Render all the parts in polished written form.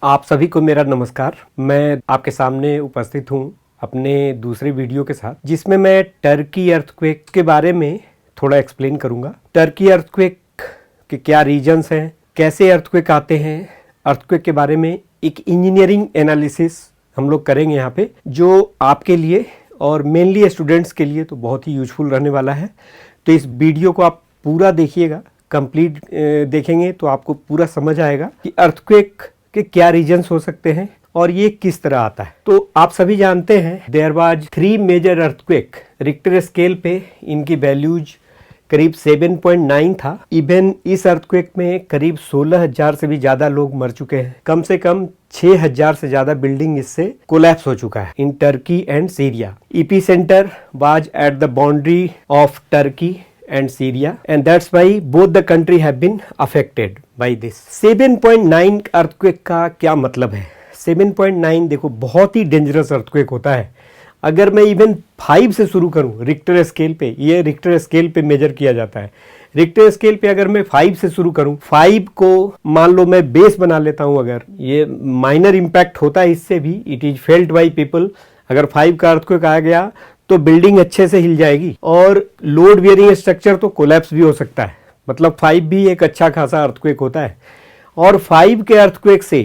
आप सभी को मेरा नमस्कार। मैं आपके सामने उपस्थित हूँ अपने दूसरे वीडियो के साथ, जिसमें मैं टर्की अर्थक्वेक के बारे में थोड़ा एक्सप्लेन करूँगा। टर्की अर्थक्वेक के क्या रीजन्स हैं, कैसे अर्थक्वेक आते हैं, अर्थक्वेक के बारे में एक इंजीनियरिंग एनालिसिस हम लोग करेंगे यहाँ पे, जो आपके लिए और मेनली स्टूडेंट्स के लिए तो बहुत ही यूजफुल रहने वाला है। तो इस वीडियो को आप पूरा देखिएगा, कंप्लीट देखेंगे तो आपको पूरा समझ आएगा कि अर्थक्वेक के क्या रीजन्स हो सकते हैं और ये किस तरह आता है। तो आप सभी जानते हैं there was 3 major earthquake. Richter scale पे इनकी वैल्यूज करीब 7.9 था। इवन इस अर्थक्वेक में करीब 16,000 से भी ज्यादा लोग मर चुके हैं। कम से कम 6,000 से ज्यादा बिल्डिंग इससे कोलैप्स हो चुका है इन Turkey and Syria. Epicentre was at the boundary of Turkey and Syria, and that's why both the country have been affected by this. 7.9 earthquake का क्या मतलब है? 7.9 देखो बहुत ही डेंजरस अर्थक्वेक होता है। अगर मैं इवन 5 से शुरू करूं रिक्टर स्केल पे, ये रिक्टर स्केल पे मेजर किया जाता है। रिक्टर स्केल पे अगर मैं 5 से शुरू करूं, 5 को मान लो मैं बेस बना लेता हूं, अगर ये माइनर इम्पैक्ट होता है इससे भी, it is felt by people. अगर 5 का अर्थक्वेक आ गया तो बिल्डिंग अच्छे से हिल जाएगी और लोड बियरिंग स्ट्रक्चर तो कोलैप्स भी हो सकता है। मतलब 5 भी एक अच्छा खासा अर्थक्वेक होता है। और 5 के अर्थक्वेक से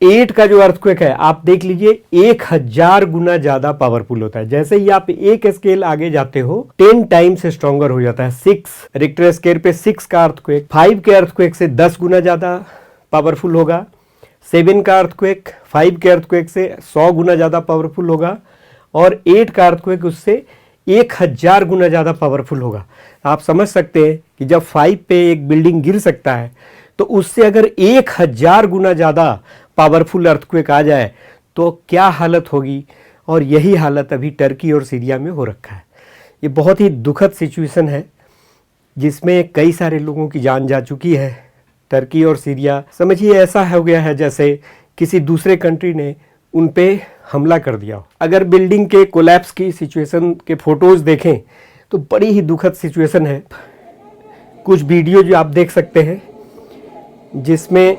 8 का जो अर्थक्वेक है, आप देख लीजिए 1000 गुना ज्यादा पावरफुल होता है। जैसे ही आप एक स्केल आगे जाते हो 10 टाइम्स स्ट्रॉन्गर हो जाता है। 6 रिक्टर स्केल पे 6 का अर्थक्वेक 5 के अर्थक्वेक से 10 गुना ज्यादा पावरफुल होगा। 7 का अर्थक्वेक 5 के अर्थक्वेक से 100 गुना ज्यादा पावरफुल होगा और 8 का अर्थक्वेक उससे 1000 गुना ज़्यादा पावरफुल होगा। आप समझ सकते हैं कि जब 5 पे एक बिल्डिंग गिर सकता है तो उससे अगर 1000 गुना ज़्यादा पावरफुल अर्थक्वेक आ जाए तो क्या हालत होगी। और यही हालत अभी टर्की और सीरिया में हो रखा है। ये बहुत ही दुखद सिचुएशन है जिसमें कई सारे लोगों की जान जा चुकी है। टर्की और सीरिया समझिए ऐसा हो गया है जैसे किसी दूसरे कंट्री ने उन पे हमला कर दिया हो। अगर बिल्डिंग के कोलैप्स की सिचुएशन के फोटोज देखें तो बड़ी ही दुखद सिचुएशन है। कुछ वीडियो जो आप देख सकते हैं जिसमें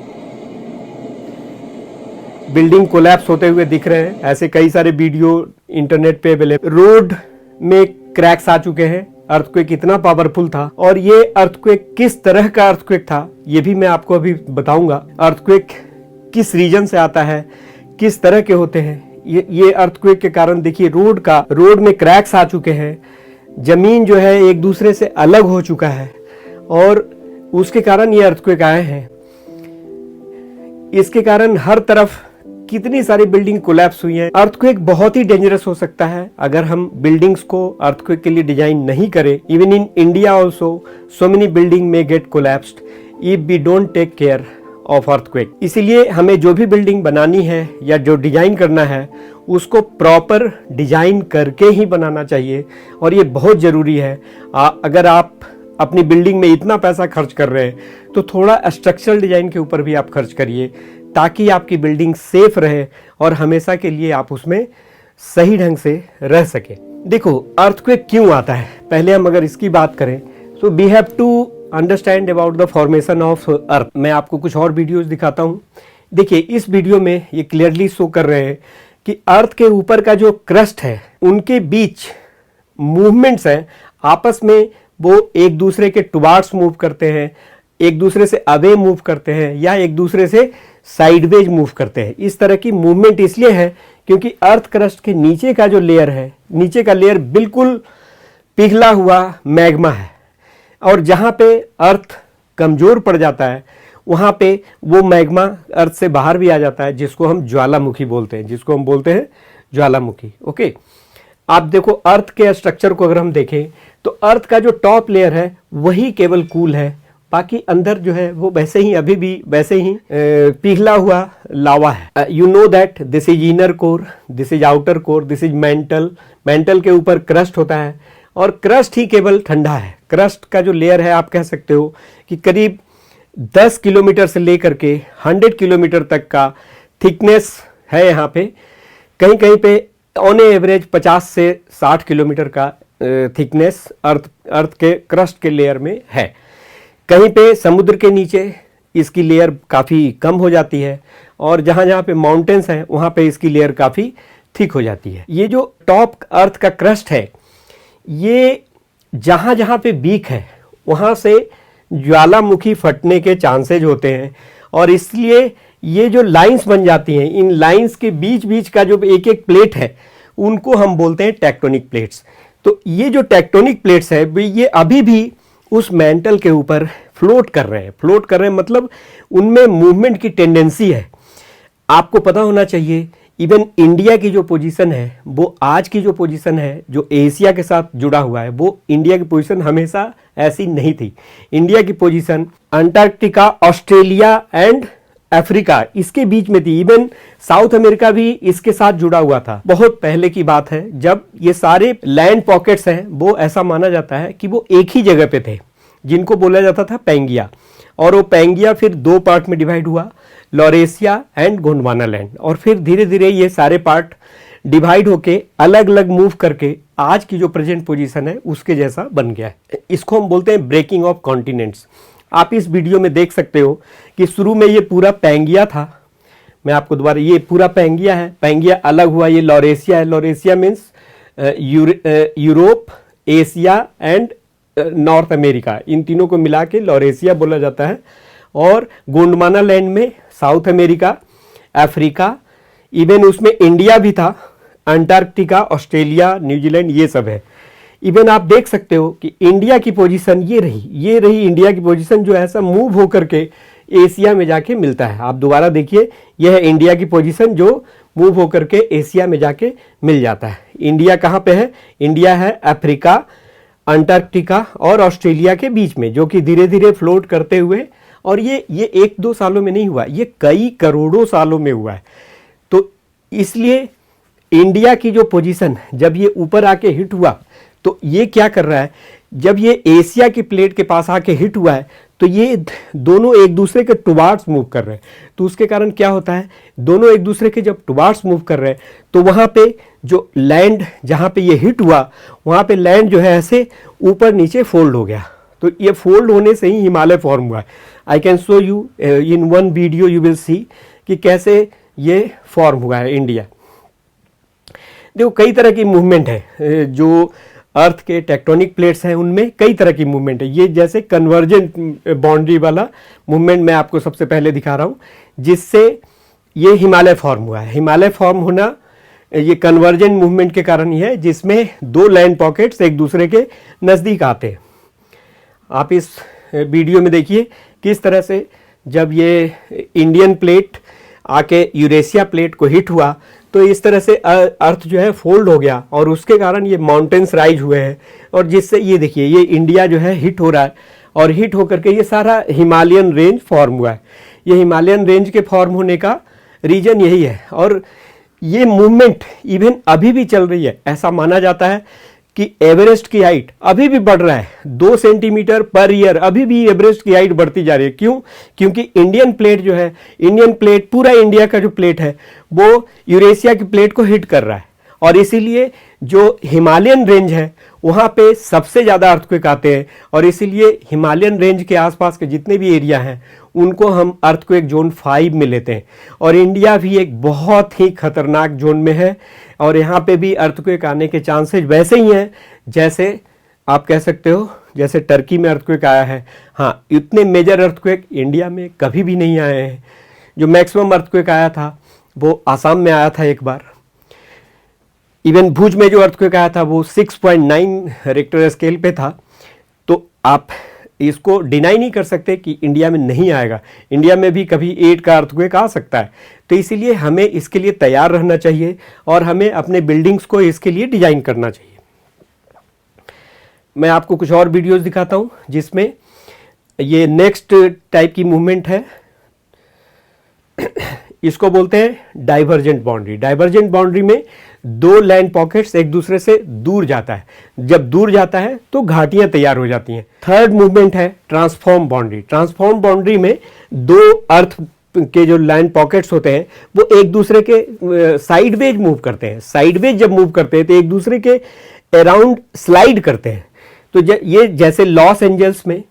बिल्डिंग कोलैप्स होते हुए दिख रहे हैं। ऐसे कई सारे वीडियो इंटरनेट पे अवेलेबल। रोड में क्रैक्स आ चुके हैं। अर्थक्वेक इतना पावरफुल था। और ये अर्थक्वेक किस तरह का अर्थक्वेक था ये भी मैं आपको अभी बताऊंगा। अर्थक्वेक किस रीजन से आता है, किस तरह के होते हैं। ये अर्थक्वेक के कारण देखिए रोड में क्रैक्स आ चुके हैं। जमीन जो है एक दूसरे से अलग हो चुका है और उसके कारण ये अर्थक्वेक आए हैं। इसके कारण हर तरफ कितनी सारी बिल्डिंग कोलैप्स हुई हैं। अर्थक्वेक बहुत ही डेंजरस हो सकता है अगर हम बिल्डिंग्स को अर्थक्वेक के लिए डिजाइन नहीं करें। Even in India also so many building में get collapsed if we don't take care of earthquake. इसीलिए हमें जो भी बिल्डिंग बनानी है या जो डिजाइन करना है उसको प्रॉपर डिजाइन करके ही बनाना चाहिए। और ये बहुत जरूरी है। अगर आप अपनी बिल्डिंग में इतना पैसा खर्च कर रहे हैं तो थोड़ा स्ट्रक्चरल डिजाइन के ऊपर भी आप खर्च करिए ताकि आपकी बिल्डिंग सेफ रहे और हमेशा के लिए आप उसमें सही ढंग से रह सके। देखो अर्थक्वेक क्यों आता है, पहले हम अगर इसकी बात करें तो we have to understand about the formation of earth. मैं आपको कुछ और वीडियोस दिखाता हूँ। देखिए इस वीडियो में ये क्लियरली शो कर रहे हैं कि अर्थ के ऊपर का जो क्रस्ट है उनके बीच मूवमेंट्स हैं। आपस में वो एक दूसरे के टुवार्ड्स मूव करते हैं, एक दूसरे से अवे मूव करते हैं या एक दूसरे से साइडवेज मूव करते हैं। इस तरह की मूवमेंट इसलिए है क्योंकि अर्थ क्रस्ट के नीचे का जो लेयर है, नीचे का लेयर बिल्कुल पिघला हुआ मैग्मा है और जहाँ पे अर्थ कमजोर पड़ जाता है वहाँ पे वो मैग्मा अर्थ से बाहर भी आ जाता है, जिसको हम ज्वालामुखी बोलते हैं, ज्वालामुखी। ओके, आप देखो अर्थ के स्ट्रक्चर को अगर हम देखें तो अर्थ का जो टॉप लेयर है वही केवल कूल है, बाकी अंदर जो है वो वैसे ही अभी भी वैसे ही पिघला हुआ लावा है। You know that this is inner core, this is outer core, this is mental के ऊपर क्रस्ट होता है और क्रस्ट ही केवल ठंडा है। क्रस्ट का जो लेयर है आप कह सकते हो कि करीब 10 किलोमीटर से लेकर के 100 किलोमीटर तक का थिकनेस है। यहाँ पे कहीं कहीं पे ऑन एवरेज 50 से 60 किलोमीटर का थिकनेस अर्थ के क्रस्ट के लेयर में है। कहीं पे समुद्र के नीचे इसकी लेयर काफ़ी कम हो जाती है और जहाँ जहाँ पे माउंटेन्स हैं वहाँ पे इसकी लेयर काफ़ी थिक हो जाती है। ये जो टॉप अर्थ का क्रस्ट है, ये जहाँ जहाँ पे वीक है वहाँ से ज्वालामुखी फटने के चांसेज होते हैं, और इसलिए ये जो लाइंस बन जाती हैं, इन लाइंस के बीच बीच का जो एक एक प्लेट है उनको हम बोलते हैं टेक्टोनिक प्लेट्स। तो ये जो टेक्टोनिक प्लेट्स है ये अभी भी उस मेंटल के ऊपर फ्लोट कर रहे हैं मतलब उनमें मूवमेंट की टेंडेंसी है। आपको पता होना चाहिए इवन इंडिया की जो पोजीशन है, वो आज की जो पोजीशन है जो एशिया के साथ जुड़ा हुआ है, वो इंडिया की पोजीशन हमेशा ऐसी नहीं थी। इंडिया की position Antarctica, Australia and Africa इसके बीच में थी। इवन साउथ अमेरिका भी इसके साथ जुड़ा हुआ था। बहुत पहले की बात है जब ये सारे लैंड पॉकेट्स हैं, वो ऐसा माना जाता है कि वो एक ही जगह पे थे, जिनको बोला जाता था पैंगिया। और वो पैंगिया फिर दो पार्ट में डिवाइड हुआ, लॉरेशिया एंड गोंडवाना लैंड। और फिर धीरे धीरे ये सारे पार्ट डिवाइड होके अलग अलग मूव करके आज की जो प्रेजेंट पोजीशन है उसके जैसा बन गया है। इसको हम बोलते हैं ब्रेकिंग ऑफ कॉन्टिनेंट्स। आप इस वीडियो में देख सकते हो कि शुरू में ये पूरा पैंगिया था। मैं आपको दोबारा, ये पूरा पैंगिया है, पैंगिया अलग हुआ, ये लॉरेशिया है। Laurasia means Europe, Asia and North America, इन तीनों को मिला के लॉरेशिया बोला जाता है। और गोंडवाना लैंड में साउथ अमेरिका, अफ्रीका, इवन उसमें इंडिया भी था, अंटार्कटिका, ऑस्ट्रेलिया, न्यूजीलैंड, ये सब है। इवन आप देख सकते हो कि इंडिया की पोजीशन ये रही इंडिया की पोजीशन, जो ऐसा मूव होकर के एशिया में जाके मिलता है। आप दोबारा देखिए, यह है इंडिया की पोजीशन जो मूव होकर के एशिया में जाके मिल जाता है। इंडिया कहाँ पे है? इंडिया है अफ्रीका, अंटार्कटिका और ऑस्ट्रेलिया के बीच में, जो कि धीरे धीरे फ्लोट करते हुए, और ये 1-2 सालों में नहीं हुआ, ये कई करोड़ों सालों में हुआ है। तो इसलिए इंडिया की जो पोजीशन जब ये ऊपर आके हिट हुआ, तो ये क्या कर रहा है, जब ये एशिया की प्लेट के पास आके हिट हुआ है तो ये दोनों एक दूसरे के टुवार्ड्स मूव कर रहे हैं। तो उसके कारण क्या होता है, दोनों एक दूसरे के जब टुवार्ड्स मूव कर रहे हैं तो वहाँ पे जो लैंड, जहाँ पे ये हिट हुआ, वहाँ पे लैंड जो है ऐसे ऊपर नीचे फोल्ड हो गया। तो ये फोल्ड होने से ही हिमालय फॉर्म हुआ है। I can show you in one video, you will see कि कैसे ये फॉर्म हुआ है इंडिया। देखो कई तरह की मूवमेंट है, जो अर्थ के टेक्टोनिक प्लेट्स हैं उनमें कई तरह की मूवमेंट है। ये जैसे कन्वर्जेंट बाउंड्री वाला मूवमेंट मैं आपको सबसे पहले दिखा रहा हूँ, जिससे ये हिमालय फॉर्म हुआ है। हिमालय फॉर्म होना ये कन्वर्जेंट मूवमेंट के कारण ही है, जिसमें दो लैंड पॉकेट्स एक दूसरे के नज़दीक आते हैं। आप इस वीडियो में देखिए किस तरह से जब ये इंडियन प्लेट आके यूरेशिया प्लेट को हिट हुआ तो इस तरह से अर्थ जो है फोल्ड हो गया, और उसके कारण ये माउंटेन्स राइज हुए हैं, और जिससे ये देखिए ये इंडिया जो है हिट हो रहा है, और हिट होकर के ये सारा हिमालयन रेंज फॉर्म हुआ है। ये हिमालयन रेंज के फॉर्म होने का रीजन यही है। और ये मूवमेंट इवन अभी भी चल रही है। ऐसा माना जाता है कि एवरेस्ट की हाइट अभी भी बढ़ रहा है, 2 सेंटीमीटर पर ईयर अभी भी एवरेस्ट की हाइट बढ़ती जा रही है। क्यों? क्योंकि इंडियन प्लेट जो है, इंडियन प्लेट, पूरा इंडिया का जो प्लेट है वो यूरेशिया की प्लेट को हिट कर रहा है, और इसीलिए जो हिमालयन रेंज है वहाँ पे सबसे ज़्यादा अर्थक्वेक आते हैं। और इसीलिए हिमालयन रेंज के आसपास के जितने भी एरिया हैं उनको हम अर्थक्वेक जोन 5 में लेते हैं। और इंडिया भी एक बहुत ही खतरनाक जोन में है, और यहाँ पे भी अर्थक्वेक आने के चांसेस वैसे ही हैं जैसे आप कह सकते हो जैसे टर्की में अर्थक्वेक आया है। हाँ, इतने मेजर अर्थक्वेक इंडिया में कभी भी नहीं आए हैं। जो मैक्सिमम अर्थक्वेक आया था वो आसाम में आया था एक बार। इवन भुज में जो अर्थक्वेक आया था वो 6.9 रिक्टर स्केल पे था। तो आप इसको डिनाई नहीं कर सकते कि इंडिया में नहीं आएगा, इंडिया में भी कभी 8 का अर्थक्वेक आ सकता है। तो इसीलिए हमें इसके लिए तैयार रहना चाहिए, और हमें अपने बिल्डिंग्स को इसके लिए डिजाइन करना चाहिए। मैं आपको कुछ और वीडियोस दिखाता हूँ जिसमें ये नेक्स्ट टाइप की मूवमेंट है। इसको बोलते हैं डाइवर्जेंट बाउंड्री। डाइवर्जेंट बाउंड्री में दो लैंड पॉकेट्स एक दूसरे से दूर जाता है। जब दूर जाता है तो घाटियां तैयार हो जाती हैं। थर्ड मूवमेंट है ट्रांसफॉर्म बाउंड्री। ट्रांसफॉर्म बाउंड्री में दो अर्थ के जो लैंड पॉकेट्स होते हैं वो एक दूसरे के साइडवेज मूव करते हैं। साइडवेज जब मूव करते हैं तो एक दूसरे के अराउंड स्लाइड करते हैं। तो ये जैसे लॉस एंजल्स में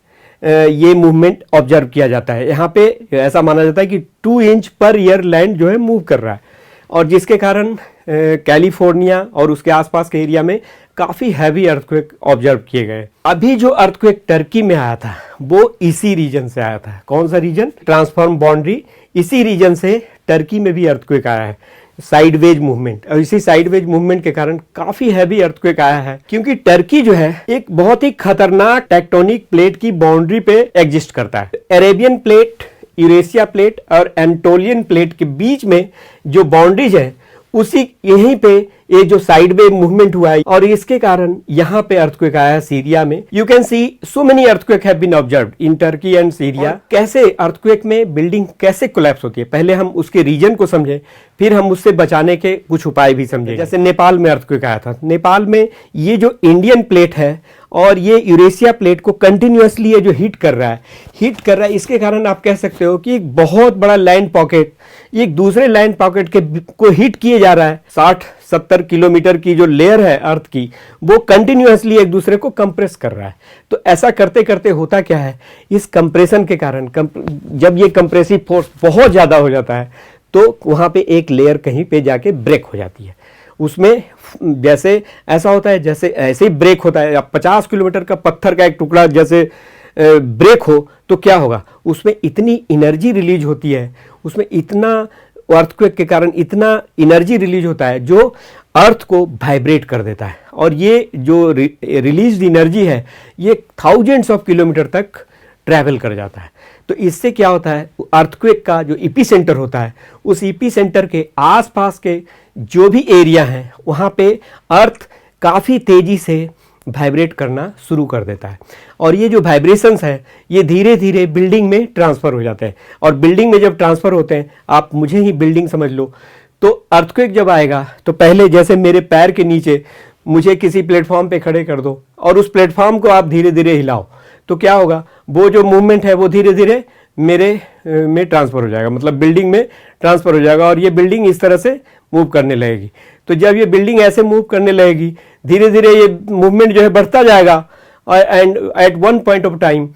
ये मूवमेंट ऑब्जर्व किया जाता है। यहाँ पे ऐसा माना जाता है कि 2 इंच पर ईयर लैंड जो है मूव कर रहा है, और जिसके कारण कैलिफोर्निया और उसके आसपास के एरिया में काफ़ी हैवी अर्थक्वेक ऑब्जर्व किए गए। अभी जो अर्थक्वेक टर्की में आया था वो इसी रीजन से आया था। कौन सा रीजन? ट्रांसफॉर्म बाउंड्री, इसी रीजन से टर्की में भी अर्थक्वेक आया है, साइडवेज मूवमेंट। और इसी साइडवेज मूवमेंट के कारण काफी हैवी अर्थक्वेक आया है, क्योंकि टर्की जो है एक बहुत ही खतरनाक टेक्टोनिक प्लेट की बाउंड्री पे एग्जिस्ट करता है। अरेबियन प्लेट, यूरेशिया प्लेट और एंटोलियन प्लेट के बीच में जो बाउंड्रीज है उसी यहीं पे ये जो साइडवेज मूवमेंट हुआ है, और इसके कारण यहाँ पे अर्थक्वेक आया है सीरिया में। You can see so many earthquake have been observed in Turkey and Syria. कैसे अर्थक्वेक में बिल्डिंग कैसे कोलैप्स होती है, पहले हम उसके रीजन को समझें, फिर हम उससे बचाने के कुछ उपाय भी समझें। जैसे नेपाल में अर्थक्वेक आया था। नेपाल में ये जो इंडियन प्लेट है और ये यूरेशिया प्लेट को कंटिन्यूअसली ये जो हिट कर रहा है, इसके कारण आप कह सकते हो कि एक बहुत बड़ा लैंड पॉकेट एक दूसरे लैंड पॉकेट के को हिट किए जा रहा है। 60-70 किलोमीटर की जो लेयर है अर्थ की, वो कंटिन्यूअसली एक दूसरे को कंप्रेस कर रहा है। तो ऐसा करते करते होता क्या है, इस कंप्रेशन के कारण जब ये कंप्रेसिव फोर्स बहुत ज्यादा हो जाता है तो वहां पे एक लेयर कहीं पे जाके ब्रेक हो जाती है। उसमें जैसे ऐसा होता है, जैसे ऐसे ही ब्रेक होता है, 50 किलोमीटर का पत्थर का एक टुकड़ा जैसे ब्रेक हो तो क्या होगा, उसमें इतनी एनर्जी रिलीज होती है, उसमें इतना अर्थक्वेक के कारण इतना एनर्जी रिलीज होता है जो अर्थ को वाइब्रेट कर देता है। और ये जो रिलीज एनर्जी है ये थाउजेंड्स ऑफ किलोमीटर तक ट्रैवल कर जाता है। तो इससे क्या होता है, अर्थक्वेक का जो एपिसेंटर होता है, उस एपिसेंटर के आसपास के जो भी एरिया हैं वहाँ पे अर्थ काफ़ी तेज़ी से वाइब्रेट करना शुरू कर देता है। और ये जो वाइब्रेशंस है ये धीरे धीरे बिल्डिंग में ट्रांसफ़र हो जाते हैं। और बिल्डिंग में जब ट्रांसफ़र होते हैं, आप मुझे ही बिल्डिंग समझ लो, तो अर्थक्वेक जब आएगा तो पहले जैसे मेरे पैर के नीचे मुझे किसी प्लेटफॉर्म पे खड़े कर दो और उस प्लेटफॉर्म को आप धीरे धीरे हिलाओ, तो क्या होगा, वो जो मूवमेंट है वो धीरे धीरे मेरे में ट्रांसफ़र हो जाएगा, मतलब बिल्डिंग में ट्रांसफ़र हो जाएगा और ये बिल्डिंग इस तरह से मूव करने लगेगी। तो जब ये बिल्डिंग ऐसे मूव करने लगेगी, धीरे धीरे ये मूवमेंट जो है बढ़ता जाएगा, and at one point of time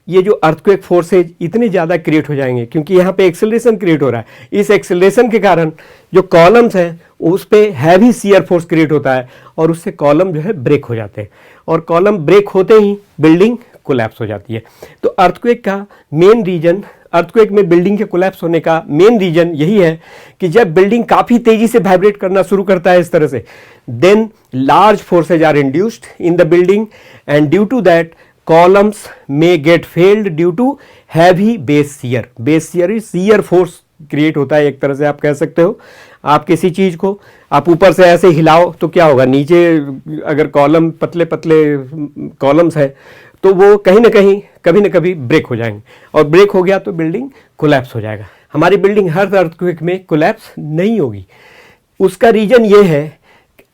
ये जो अर्थक्वेक फोर्सेज इतने ज़्यादा क्रिएट हो जाएंगे, क्योंकि यहाँ पे एक्सेलरेशन क्रिएट हो रहा है। इस एक्सेलरेशन के कारण जो कॉलम्स हैं उस पे हैवी शियर फोर्स क्रिएट होता है और उससे कॉलम जो है ब्रेक हो जाते हैं, और कॉलम ब्रेक होते ही बिल्डिंग कोलैप्स हो जाती है। तो अर्थक्वेक का मेन रीजन, अर्थक्वेक में बिल्डिंग के कोलैप्स होने का मेन रीजन यही है कि जब बिल्डिंग काफ़ी तेज़ी से वाइब्रेट करना शुरू करता है इस तरह से, then large forces are induced in the building and due to that columns may get failed due to heavy base shear. Base shear is shear force create होता है, एक तरह से आप कह सकते हो। आप किसी चीज को आप ऊपर से ऐसे हिलाओ तो क्या होगा, नीचे अगर कॉलम पतले पतले कॉलम्स है तो वो कहीं ना कहीं कभी ना कभी ब्रेक हो जाएंगे, और ब्रेक हो गया तो बिल्डिंग कोलैप्स हो जाएगा। हमारी बिल्डिंग हर अर्थक्वेक में कोलैप्स नहीं होगी। उसका रीजन ये है,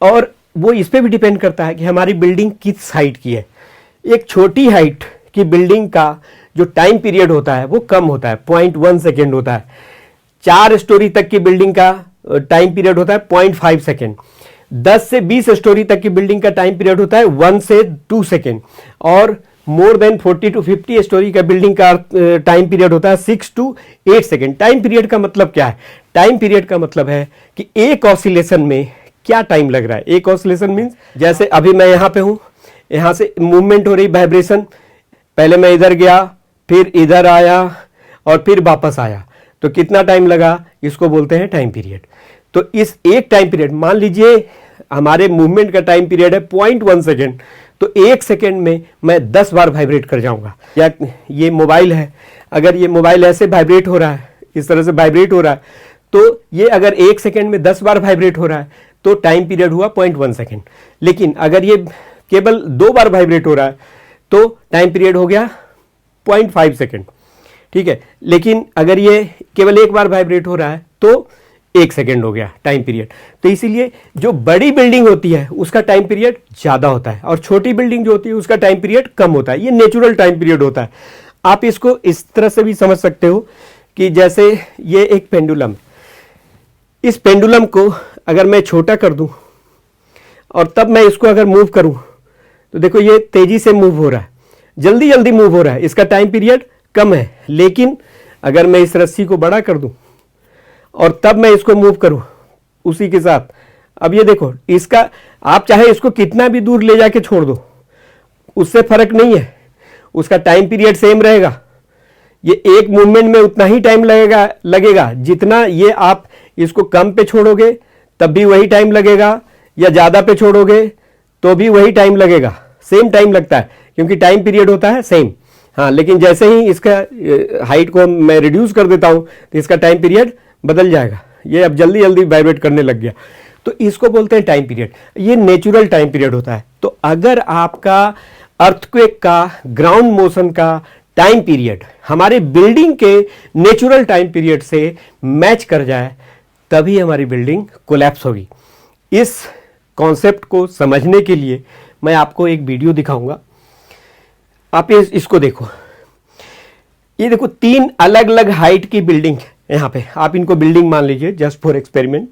और वो इस पर भी डिपेंड करता है कि हमारी बिल्डिंग किस हाइट की है। एक छोटी हाइट की बिल्डिंग का जो टाइम पीरियड होता है वो कम होता है, 0.1 सेकेंड होता है। 4 स्टोरी तक की बिल्डिंग का टाइम पीरियड होता है 0.5 सेकेंड। 10 से 20 स्टोरी तक की बिल्डिंग का टाइम पीरियड होता है 1 से 2 सेकेंड, और मोर देन 40 to 50 स्टोरी का बिल्डिंग का टाइम पीरियड होता है 6 to 8 सेकेंड। टाइम पीरियड का मतलब क्या है? टाइम पीरियड का मतलब है कि एक ऑसिलेशन में क्या टाइम लग रहा है। एक ऑसिलेशन मीन्स जैसे अभी मैं यहाँ पे हूँ, यहाँ से मूवमेंट हो रही, वाइब्रेशन, पहले मैं इधर गया, फिर इधर आया और फिर वापस आया, तो कितना टाइम लगा, इसको बोलते हैं टाइम पीरियड। तो इस एक टाइम पीरियड, मान लीजिए हमारे मूवमेंट का टाइम पीरियड है 0.1 सेकेंड, तो 1 सेकेंड में मैं 10 बार वाइब्रेट कर जाऊंगा। या ये मोबाइल है, अगर ये मोबाइल ऐसे वाइब्रेट हो रहा है, इस तरह से वाइब्रेट हो रहा है, तो ये अगर 1 सेकेंड में 10 बार वाइब्रेट हो रहा है तो टाइम पीरियड हुआ 0.1 सेकेंड। लेकिन अगर ये केवल 2 बार वाइब्रेट हो रहा है तो टाइम पीरियड हो गया 0.5 सेकेंड, ठीक है। लेकिन अगर ये केवल 1 बार वाइब्रेट हो रहा है तो 1 सेकेंड हो गया टाइम पीरियड। तो इसीलिए जो बड़ी बिल्डिंग होती है उसका टाइम पीरियड ज़्यादा होता है, और छोटी बिल्डिंग जो होती है उसका टाइम पीरियड कम होता है। ये नेचुरल टाइम पीरियड होता है। आप इसको इस तरह से भी समझ सकते हो कि जैसे ये एक पेंडुलम, इस पेंडुलम को अगर मैं छोटा कर दूं और तब मैं इसको अगर मूव करूं तो देखो ये तेजी से मूव हो रहा है, जल्दी जल्दी मूव हो रहा है, इसका टाइम पीरियड कम है। लेकिन अगर मैं इस रस्सी को बड़ा कर दूं और तब मैं इसको मूव करूं उसी के साथ, अब ये देखो, इसका आप चाहे इसको कितना भी दूर ले जाके छोड़ दो, उससे फर्क नहीं है, उसका टाइम पीरियड सेम रहेगा। ये एक मूवमेंट में उतना ही टाइम लगेगा जितना ये आप इसको कम पे छोड़ोगे तब भी वही टाइम लगेगा, या ज़्यादा पे छोड़ोगे तो भी वही टाइम लगेगा, सेम टाइम लगता है क्योंकि टाइम पीरियड होता है सेम। हाँ, लेकिन जैसे ही इसका हाइट को मैं रिड्यूस कर देता हूँ तो इसका टाइम पीरियड बदल जाएगा। ये अब जल्दी जल्दी वाइब्रेट करने लग गया, तो इसको बोलते हैं टाइम पीरियड। ये नेचुरल टाइम पीरियड होता है। तो अगर आपका अर्थक्वेक का, ग्राउंड मोशन का टाइम पीरियड हमारे बिल्डिंग के नेचुरल टाइम पीरियड से मैच कर जाए तभी हमारी बिल्डिंग कोलैप्स होगी। इस कॉन्सेप्ट को समझने के लिए मैं आपको एक वीडियो दिखाऊंगा। आप इसको देखो, ये देखो 3 अलग अलग हाइट की बिल्डिंग है यहाँ पे, आप इनको बिल्डिंग मान लीजिए जस्ट फॉर एक्सपेरिमेंट।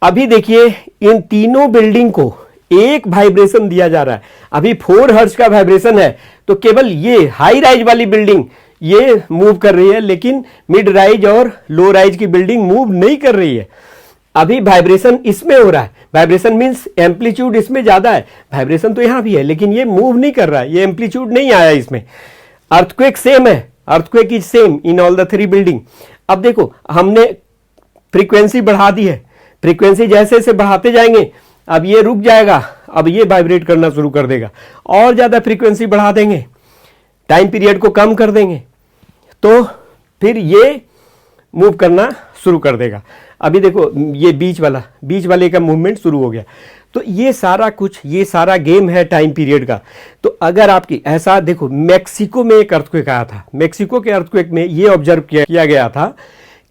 अभी देखिए इन तीनों बिल्डिंग को एक वाइब्रेशन दिया जा रहा है। अभी 4 हर्ट्ज का वाइब्रेशन है, तो केवल ये हाई राइज वाली बिल्डिंग ये मूव कर रही है, लेकिन मिड राइज और लो राइज की बिल्डिंग मूव नहीं कर रही है। अभी वाइब्रेशन इसमें हो रहा है, वाइब्रेशन मींस एम्पलीट्यूड इसमें ज्यादा है, वाइब्रेशन तो यहां भी है लेकिन ये मूव नहीं कर रहा है, ये एम्पलीट्यूड नहीं आया इसमें। अर्थक्वेक सेम है, earthquake is same in all the 3 building. अब देखो हमने फ्रीक्वेंसी बढ़ा दी है, फ्रीक्वेंसी जैसे जैसे बढ़ाते जाएंगे अब ये रुक जाएगा, अब ये वाइब्रेट करना शुरू कर देगा। और ज्यादा फ्रीक्वेंसी बढ़ा देंगे, टाइम पीरियड को कम कर देंगे, तो फिर ये मूव करना शुरू कर देगा। अभी देखो ये बीच वाले का मूवमेंट शुरू हो गया। तो ये सारा कुछ, ये सारा गेम है टाइम पीरियड का। तो अगर आपकी ऐसा देखो, मैक्सिको में एक अर्थक्वेक आया था, मैक्सिको के अर्थक्वेक में ये ऑब्जर्व किया गया था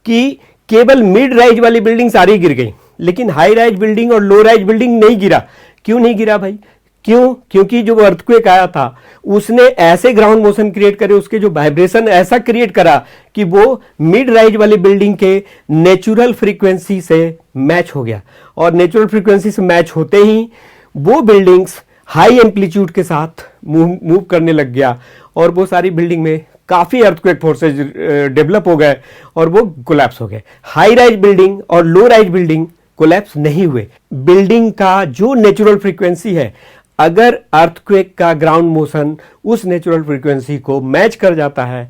कि केवल मिड राइज वाली बिल्डिंग सारी गिर गई, लेकिन हाई राइज बिल्डिंग और लो राइज बिल्डिंग नहीं गिरा। क्यों नहीं गिरा भाई? क्यों? क्योंकि जो अर्थक्वेक आया था उसने ऐसे ग्राउंड मोशन क्रिएट करे, उसके जो वाइब्रेशन ऐसा क्रिएट करा कि वो मिड राइज वाली बिल्डिंग के नेचुरल फ्रीक्वेंसी से मैच हो गया, और नेचुरल फ्रीक्वेंसी से मैच होते ही वो बिल्डिंग्स हाई एम्पलीट्यूड के साथ मूव करने लग गया, और वो सारी बिल्डिंग में काफी अर्थक्वेक फोर्सेज डेवलप हो गए और वो कोलैप्स हो गए। हाई राइज बिल्डिंग और लो राइज बिल्डिंग कोलैप्स नहीं हुए। बिल्डिंग का जो नेचुरल फ्रीक्वेंसी है, अगर अर्थक्वेक का ग्राउंड मोशन उस नेचुरल फ्रीक्वेंसी को मैच कर जाता है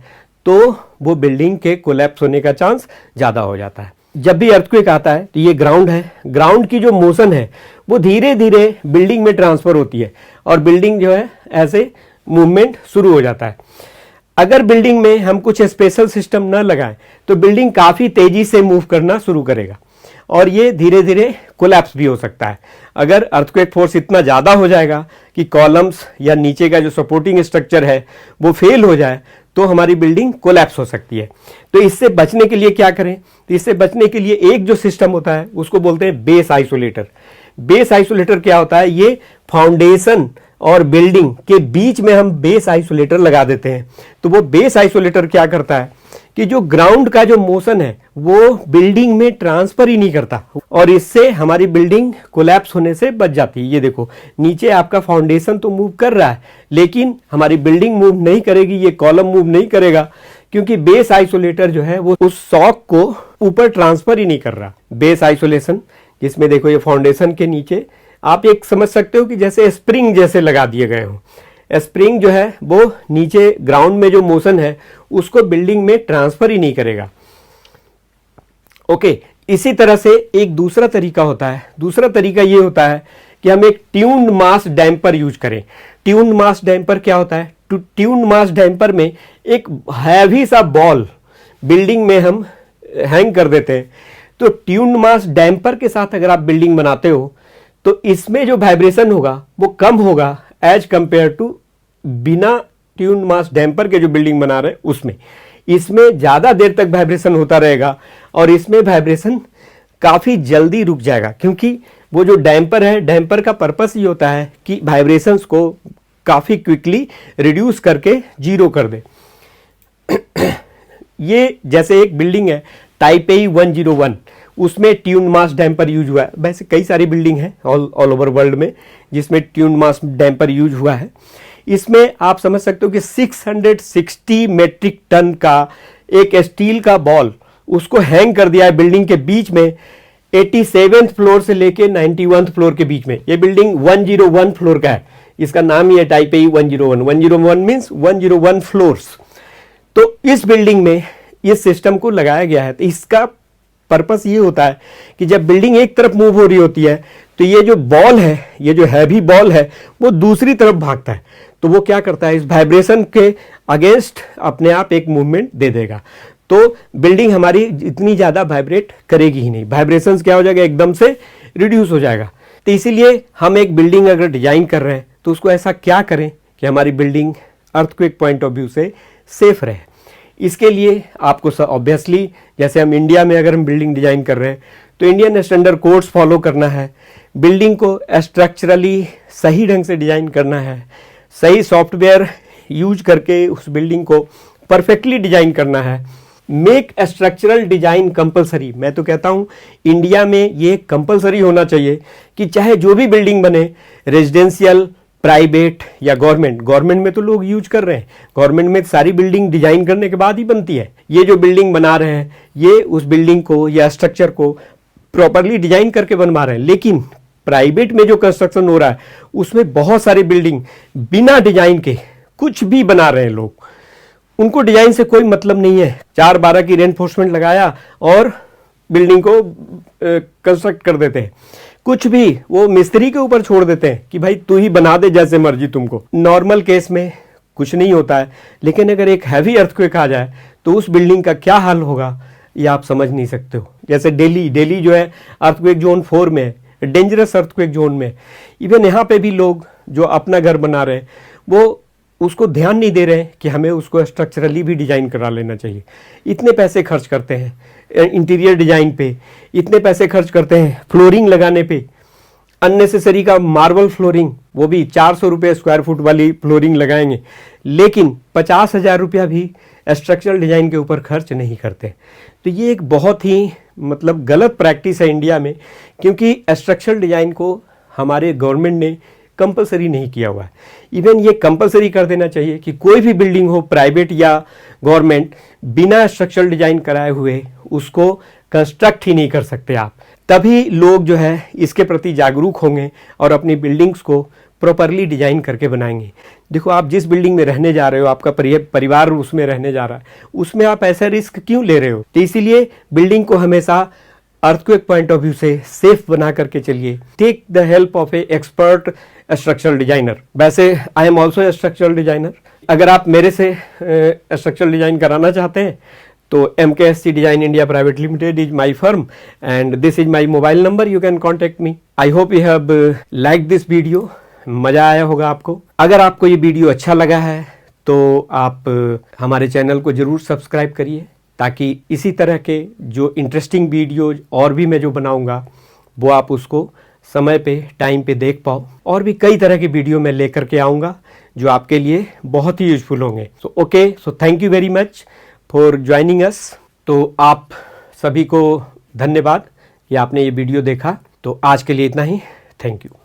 तो वो बिल्डिंग के कोलैप्स होने का चांस ज्यादा हो जाता है। जब भी अर्थक्वेक आता है तो ये ग्राउंड है, ग्राउंड की जो मोशन है वो धीरे धीरे बिल्डिंग में ट्रांसफर होती है और बिल्डिंग जो है ऐसे मूवमेंट शुरू हो जाता है। अगर बिल्डिंग में हम कुछ स्पेशल सिस्टम न लगाएं तो बिल्डिंग काफी तेजी से मूव करना शुरू करेगा और ये धीरे धीरे कोलैप्स भी हो सकता है। अगर अर्थक्वेक फोर्स इतना ज़्यादा हो जाएगा कि कॉलम्स या नीचे का जो सपोर्टिंग स्ट्रक्चर है वो फेल हो जाए तो हमारी बिल्डिंग कोलैप्स हो सकती है। तो इससे बचने के लिए क्या करें? तो इससे बचने के लिए एक जो सिस्टम होता है उसको बोलते हैं बेस आइसोलेटर। बेस आइसोलेटर क्या होता है? ये फाउंडेशन और बिल्डिंग के बीच में हम बेस आइसोलेटर लगा देते हैं। तो वो बेस आइसोलेटर क्या करता है कि जो ग्राउंड का जो मोशन है वो बिल्डिंग में ट्रांसफर ही नहीं करता और इससे हमारी बिल्डिंग कोलैप्स होने से बच जाती है। ये देखो नीचे आपका फाउंडेशन तो मूव कर रहा है लेकिन हमारी बिल्डिंग मूव नहीं करेगी, ये कॉलम मूव नहीं करेगा क्योंकि बेस आइसोलेटर जो है वो उस शॉक को ऊपर ट्रांसफर ही नहीं कर रहा। बेस आइसोलेशन जिसमें देखो ये फाउंडेशन के नीचे आप एक समझ सकते हो कि जैसे स्प्रिंग जैसे लगा दिए गए हो। स्प्रिंग जो है वो नीचे ग्राउंड में जो मोशन है उसको बिल्डिंग में ट्रांसफर ही नहीं करेगा। ओके, इसी तरह से एक दूसरा तरीका होता है। दूसरा तरीका ये होता है कि हम एक ट्यून्ड मास डैम्पर यूज करें। ट्यून्ड मास डैम्पर क्या होता है? ट्यून्ड मास डैम्पर में एक हैवी सा बॉल बिल्डिंग में हम हैंग कर देते हैं। तो ट्यून्ड मास डैम्पर के साथ अगर आप बिल्डिंग बनाते हो तो इसमें जो वाइब्रेशन होगा वो कम होगा एज कंपेयर टू बिना ट्यून्ड मास डैम्पर के जो बिल्डिंग बना रहे हैं उसमें। इसमें ज्यादा देर तक वाइब्रेशन होता रहेगा और इसमें वाइब्रेशन काफी जल्दी रुक जाएगा क्योंकि वो जो डैम्पर है, डैम्पर का पर्पस ये होता है कि वाइब्रेशंस को काफी क्विकली रिड्यूस करके जीरो कर दे। ये जैसे एक बिल्डिंग है ताइपेई 101, उसमें ट्यून्ड मास डैम्पर यूज हुआ है। वैसे कई सारी बिल्डिंग है ऑल ओवर वर्ल्ड में जिसमें ट्यून्ड मास डैम्पर यूज हुआ है। इसमें आप समझ सकते हो कि 660 मेट्रिक टन का एक स्टील का बॉल उसको हैंग कर दिया है बिल्डिंग के बीच में, 87th फ्लोर से लेके 91th फ्लोर के बीच में। ये बिल्डिंग 101 फ्लोर का है, इसका नाम ही है टाइपेई 101। 101 मीन्स 101 फ्लोर्स। तो इस बिल्डिंग में इस सिस्टम को लगाया गया है। तो इसका पर्पस ये होता है कि जब बिल्डिंग एक तरफ मूव हो रही होती है तो ये जो बॉल है, ये जो हैवी बॉल है, वो दूसरी तरफ भागता है। तो वो क्या करता है, इस वाइब्रेशन के अगेंस्ट अपने आप एक मूवमेंट दे देगा। तो बिल्डिंग हमारी इतनी ज़्यादा वाइब्रेट करेगी ही नहीं, वाइब्रेशंस क्या हो जाएगा, एकदम से रिड्यूस हो जाएगा। तो इसीलिए हम एक बिल्डिंग अगर डिजाइन कर रहे हैं तो उसको ऐसा क्या करें कि हमारी building earthquake point of view से सेफ रहे। इसके लिए आपको ऑब्वियसली, जैसे हम इंडिया में अगर हम बिल्डिंग डिजाइन कर रहे हैं तो इंडियन स्टैंडर्ड कोड्स फॉलो करना है, बिल्डिंग को स्ट्रक्चरली सही ढंग से डिजाइन करना है, सही सॉफ्टवेयर यूज करके उस बिल्डिंग को परफेक्टली डिजाइन करना है। Make structural design compulsory. मैं तो कहता हूं इंडिया में ये कंपलसरी होना चाहिए कि चाहे जो भी बिल्डिंग बने, रेजिडेंशियल, प्राइवेट या गवर्नमेंट में तो लोग यूज कर रहे हैं, गवर्नमेंट में सारी बिल्डिंग डिजाइन करने के बाद ही बनती है। ये जो बिल्डिंग बना रहे हैं ये उस बिल्डिंग को या स्ट्रक्चर को प्रॉपरली डिजाइन करके बनवा रहे हैं। लेकिन प्राइवेट में जो कंस्ट्रक्शन हो रहा है उसमें बहुत सारी बिल्डिंग बिना डिजाइन के कुछ भी बना रहे हैं लोग, उनको डिजाइन से कोई मतलब नहीं है। 4-12 की रेनफोर्समेंट लगाया और बिल्डिंग को कंस्ट्रक्ट कर देते हैं, कुछ भी वो मिस्त्री के ऊपर छोड़ देते हैं कि भाई तू ही बना दे जैसे मर्जी तुमको। नॉर्मल केस में कुछ नहीं होता है, लेकिन अगर एक हैवी अर्थक्वेक आ जाए तो उस बिल्डिंग का क्या हाल होगा ये आप समझ नहीं सकते हो। जैसे दिल्ली जो है अर्थक्वेक जोन 4 में है, डेंजरस अर्थक्वेक जोन में। इवन यहाँ पे भी लोग जो अपना घर बना रहे हैं वो उसको ध्यान नहीं दे रहे हैं कि हमें उसको स्ट्रक्चरली भी डिजाइन करा लेना चाहिए। इतने पैसे खर्च करते हैं इंटीरियर डिजाइन पे, इतने पैसे खर्च करते हैं फ्लोरिंग लगाने पे, अननेसेसरी का मार्बल फ्लोरिंग, वो भी 400 रुपये स्क्वायर फुट वाली फ्लोरिंग लगाएंगे, लेकिन 50,000 रुपया भी स्ट्रक्चरल डिजाइन के ऊपर खर्च नहीं करते। तो ये एक बहुत ही मतलब गलत प्रैक्टिस है इंडिया में, क्योंकि स्ट्रक्चरल डिजाइन को हमारे गवर्नमेंट ने कंपलसरी नहीं किया हुआ है। इवन ये कंपलसरी कर देना चाहिए कि कोई भी बिल्डिंग हो, प्राइवेट या गवर्नमेंट, बिना स्ट्रक्चरल डिजाइन कराए हुए उसको कंस्ट्रक्ट ही नहीं कर सकते आप। तभी लोग जो है इसके प्रति जागरूक होंगे और अपनी बिल्डिंग्स को प्रॉपरली डिजाइन करके बनाएंगे। देखो, आप जिस बिल्डिंग में रहने जा रहे हो, आपका परिवार उसमें रहने जा रहा है, उसमें आप ऐसा रिस्क क्यों ले रहे हो? तो इसीलिए बिल्डिंग को हमेशा अर्थक्वेक पॉइंट ऑफ व्यू से सेफ बना करके चलिए। Take the help of a expert structural designer. वैसे I am also a structural designer. अगर आप मेरे से स्ट्रक्चरल डिजाइन कराना चाहते हैं तो MKSC Design India Private Limited is my firm and this is my mobile number. You can contact me. I hope you have liked this video. मजा आया होगा आपको। अगर आपको ये वीडियो अच्छा लगा है तो आप हमारे चैनल को जरूर सब्सक्राइब करिए, ताकि इसी तरह के जो इंटरेस्टिंग वीडियो और भी मैं जो बनाऊंगा वो आप उसको समय पे, टाइम पे देख पाओ। और भी कई तरह की वीडियो मैं लेकर के आऊँगा जो आपके लिए बहुत ही यूजफुल होंगे। So thank you very much for joining us. तो आप सभी को धन्यवाद कि आपने ये वीडियो देखा। तो आज के लिए इतना ही। Thank you.